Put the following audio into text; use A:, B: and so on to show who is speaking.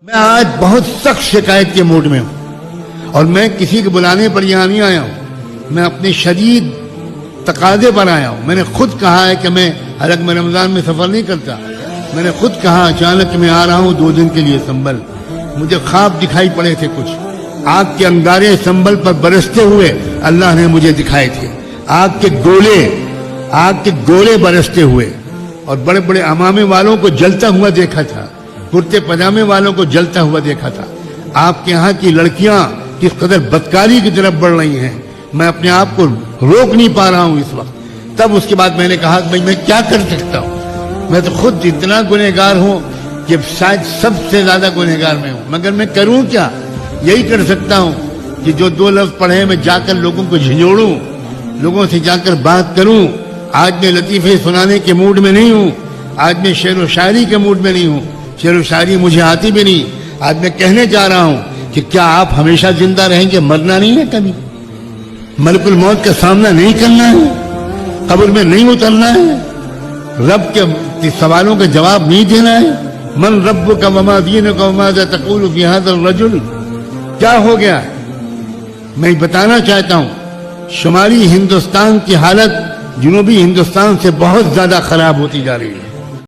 A: میں آج بہت سخت شکایت کے موڈ میں ہوں اور میں کسی کے بلانے پر یہاں نہیں آیا ہوں. میں اپنے شدید تقاضے پر آیا ہوں. میں نے خود کہا ہے کہ میں حالانکہ میں رمضان میں سفر نہیں کرتا. میں نے خود کہا اچانک میں آ رہا ہوں 2 دن کے لیے سنبل. مجھے خواب دکھائی پڑے تھے کچھ. آگ کے انگارے سنبل پر برستے ہوئے اللہ نے مجھے دکھائے تھے. آگ کے گولے برستے ہوئے اور بڑے بڑے امامے والوں کو جلتا ہوا دیکھا تھا. کرتے پجامے والوں کو جلتا ہوا دیکھا تھا. آپ کے ہاں کی لڑکیاں کس قدر بدکاری کی طرف بڑھ رہی ہیں. میں اپنے آپ کو روک نہیں پا رہا ہوں اس وقت. تب اس کے بعد میں نے کہا کہ میں کیا کر سکتا ہوں. میں تو خود اتنا گنہگار ہوں کہ شاید سب سے زیادہ گنہگار میں ہوں. مگر میں کروں کیا؟ یہی کر سکتا ہوں کہ جو 2 لفظ پڑھے میں جا کر لوگوں کو جھنجھوڑوں, لوگوں سے جا کر بات کروں. آج میں لطیفے سنانے کے موڈ میں نہیں ہوں. آج میں شعر و شاعری کے موڈ میں نہیں ہوں. شعر و شاعری مجھے آتی بھی نہیں. آج میں کہنے جا رہا ہوں کہ کیا آپ ہمیشہ زندہ رہیں گے؟ مرنا نہیں ہے کبھی. ملک الموت کا سامنا نہیں کرنا ہے. قبر میں نہیں اترنا ہے. رب کے سوالوں کا جواب نہیں دینا ہے. من ربک وما دینک وماذا تقول فی ھذا الرجل. کیا ہو گیا ہے؟ میں بتانا چاہتا ہوں شمالی ہندوستان کی حالت جنوبی ہندوستان سے بہت زیادہ خراب ہوتی جا رہی ہے.